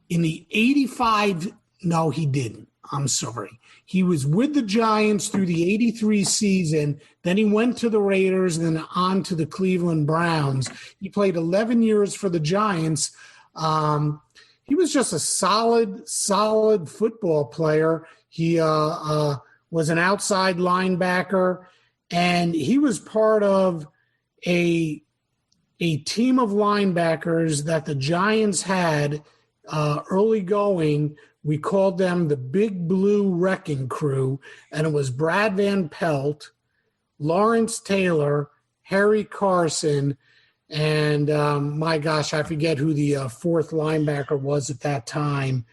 in the 85. No, he didn't. I'm sorry. He was with the Giants through the 83 season. Then he went to the Raiders and then on to the Cleveland Browns. He played 11 years for the Giants. He was just a solid football player. He was an outside linebacker, and he was part of a team of linebackers that the Giants had early going. We called them the Big Blue Wrecking Crew, and it was Brad Van Pelt, Lawrence Taylor, Harry Carson, and my gosh, I forget who the 4th linebacker was at that time.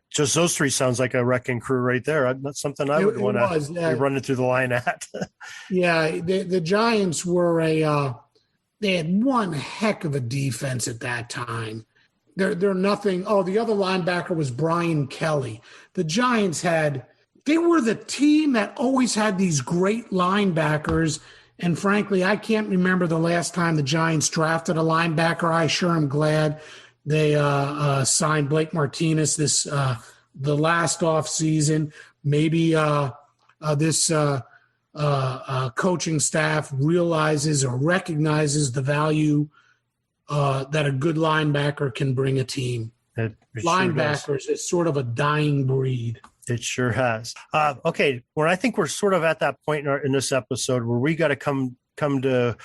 Just those 3 sounds like a wrecking crew right there. That's something I would want to be running through the line at. Yeah, the Giants were they had one heck of a defense at that time. they're nothing. Oh, the other linebacker was Brian Kelly. The Giants they were the team that always had these great linebackers. And frankly, I can't remember the last time the Giants drafted a linebacker. I sure am glad they signed Blake Martinez the last offseason. Maybe this coaching staff realizes or recognizes the value that a good linebacker can bring a team. Linebackers is sort of a dying breed. It sure has. Okay, well, I think we're sort of at that point in this episode where we got to come to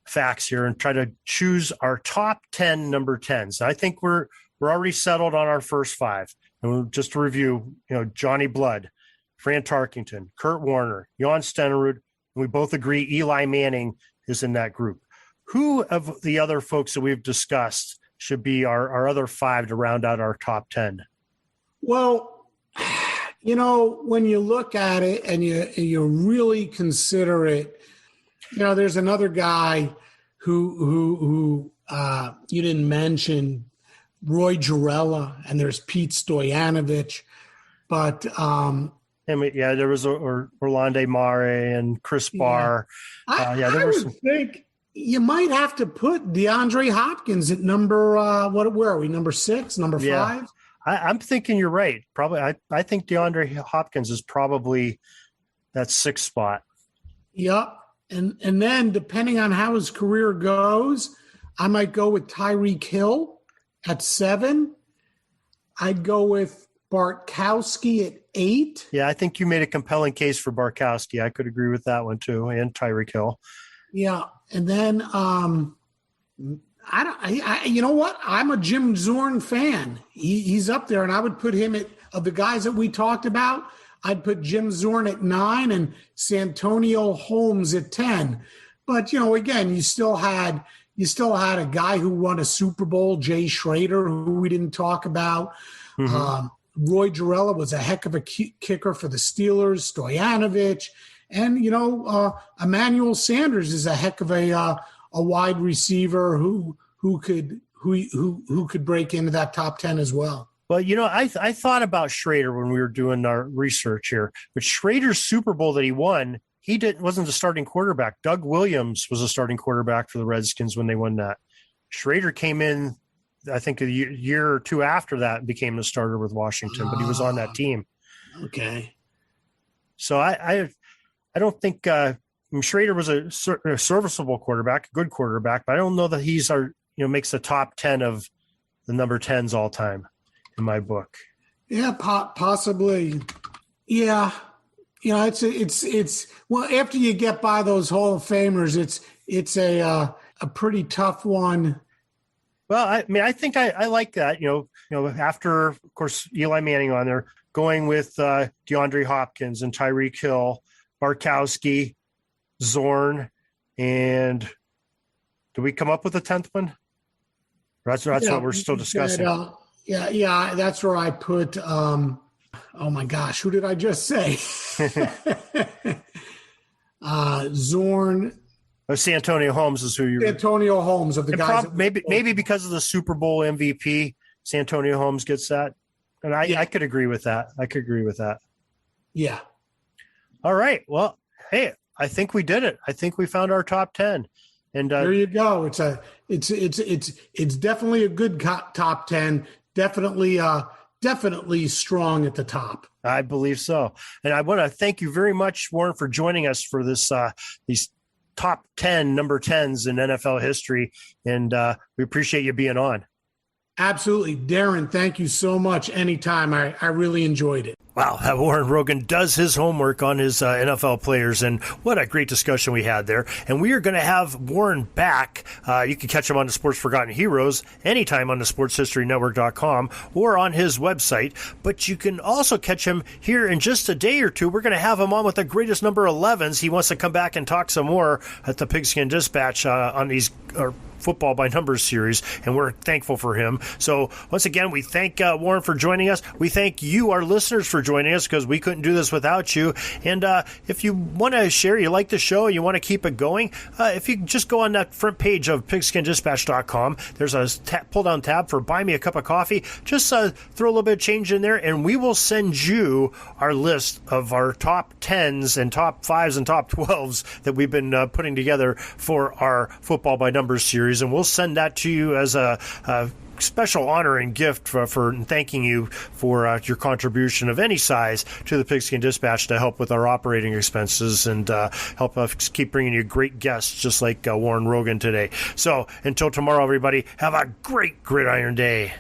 facts here and try to choose our top 10 number 10s. I think we're already settled on our first 5. And just to review, Johnny Blood, Fran Tarkington, Kurt Warner, Jan Stenerud, and we both agree Eli Manning is in that group. Who of the other folks that we've discussed should be our other 5 to round out our top 10? Well, when you look at it and you really consider it, there's another guy who you didn't mention, Roy Gerella, and there's Pete Stoyanovich, but there was Orlando Mare and Chris Barr. I think you might have to put Deandre Hopkins at number where are we? Number 6, number 5? I'm thinking you're right. Probably, I think DeAndre Hopkins is probably that 6th spot. Yep. And then depending on how his career goes, I might go with Tyreek Hill at 7. I'd go with Bartkowski at 8. Yeah, I think you made a compelling case for Bartkowski. I could agree with that one too, and Tyreek Hill. Yeah, and then you know what? I'm a Jim Zorn fan. He's up there, and I would put him of the guys that we talked about. I'd put Jim Zorn at 9 and Santonio Holmes at 10. But again, you still had a guy who won a Super Bowl, Jay Schrader, who we didn't talk about. Mm-hmm. Roy Gerella was a heck of a kicker for the Steelers. Stoyanovich, and Emmanuel Sanders is a heck of a wide receiver who could break into that top 10 as well. Well, I thought about Schrader when we were doing our research here, but Schrader's Super Bowl that he won, wasn't the starting quarterback. Doug Williams was a starting quarterback for the Redskins when they won that. Schrader came in, I think, a year or 2 after that and became the starter with Washington, but he was on that team. Okay. So I don't think Schrader was a serviceable quarterback, a good quarterback, but I don't know that he's makes the top 10 of the number 10s all time in my book. Yeah, possibly. Yeah. It's well, after you get by those Hall of Famers, it's a pretty tough one. Well, I think I like that, after, of course, Eli Manning on there, going with DeAndre Hopkins and Tyreek Hill, Bartkowski, Zorn, and do we come up with a 10th one? That's what we're still discussing. Yeah, that's where I put oh my gosh, who did I just say? Zorn. Santonio Holmes is who you're. Santonio Holmes of the guys. Maybe because of the Super Bowl MVP, Santonio Holmes gets that, and I could agree with that. Yeah. All right. Well, hey, I think we did it. I think we found our top 10. And there you go. It's definitely a good top 10. Definitely strong at the top. I believe so. And I want to thank you very much, Warren, for joining us for this these top 10 number 10s in NFL history. And we appreciate you being on. Absolutely. Darren, thank you so much. Anytime. I really enjoyed it. Wow, that Warren Rogan does his homework on his NFL players, and what a great discussion we had there. And we are going to have Warren back. You can catch him on the Sports Forgotten Heroes anytime on the SportsHistoryNetwork.com or on his website. But you can also catch him here in just a day or two. We're going to have him on with the greatest number 11s. He wants to come back and talk some more at the Pigskin Dispatch on these Football by Numbers series, and we're thankful for him. So once again, we thank Warren for joining us. We thank you, our listeners, for joining us, because we couldn't do this without you. And if you want to share, you like the show, you want to keep it going, if you just go on that front page of pigskindispatch.com, there's a pull-down tab for Buy Me a Cup of Coffee. Just throw a little bit of change in there, and we will send you our list of our top 10s and top 5s and top 12s that we've been putting together for our Football by Numbers series. And we'll send that to you as a special honor and gift for thanking you for your contribution of any size to the Pigskin Dispatch to help with our operating expenses and help us keep bringing you great guests just like Warren Rogan today. So until tomorrow, everybody, have a great Gridiron Day.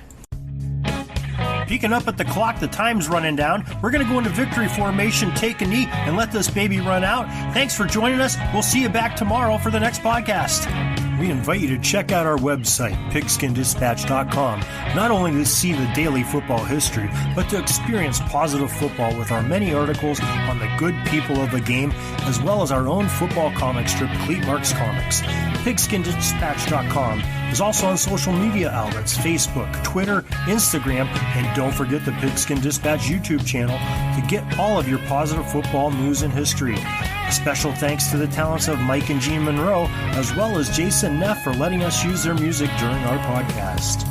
Peeking up at the clock, the time's running down. We're going to go into victory formation, take a knee, and let this baby run out. Thanks for joining us. We'll see you back tomorrow for the next podcast. We invite you to check out our website, pigskindispatch.com, not only to see the daily football history, but to experience positive football with our many articles on the good people of the game, as well as our own football comic strip, Cleat Marks Comics. Pigskindispatch.com is also on social media outlets, Facebook, Twitter, Instagram, and don't forget the Pigskin Dispatch YouTube channel to get all of your positive football news and history. A special thanks to the talents of Mike and Gene Monroe, as well as Jason Neff for letting us use their music during our podcast.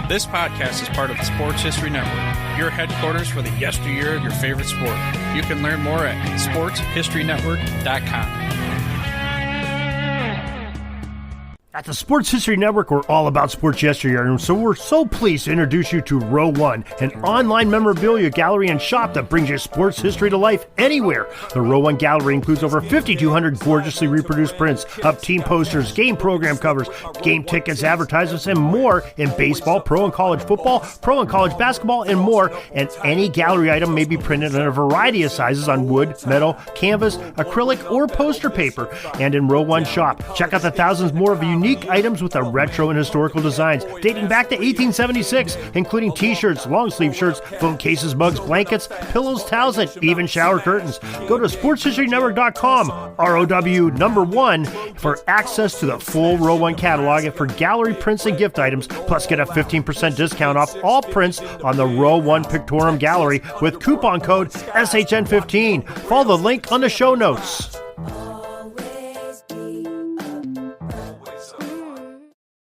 This podcast is part of the Sports History Network, your headquarters for the yesteryear of your favorite sport. You can learn more at sportshistorynetwork.com. At the Sports History Network, we're all about sports yesteryear, and so we're so pleased to introduce you to Row One, an online memorabilia gallery and shop that brings your sports history to life anywhere. The Row One gallery includes over 5,200 gorgeously reproduced prints of team posters, game program covers, game tickets, advertisements, and more in baseball, pro and college football, pro and college basketball, and more. And any gallery item may be printed in a variety of sizes on wood, metal, canvas, acrylic, or poster paper. And in Row One shop, check out the thousands more of unique items with the retro and historical designs dating back to 1876, including t-shirts, long sleeve shirts, phone cases, mugs, blankets, pillows, towels, and even shower curtains. Go to sportshistorynetwork.com, ROW1, for access to the full Row One catalog and for gallery prints and gift items, plus get a 15% discount off all prints on the Row One Pictorium Gallery with coupon code SHN15. Follow the link on the show notes.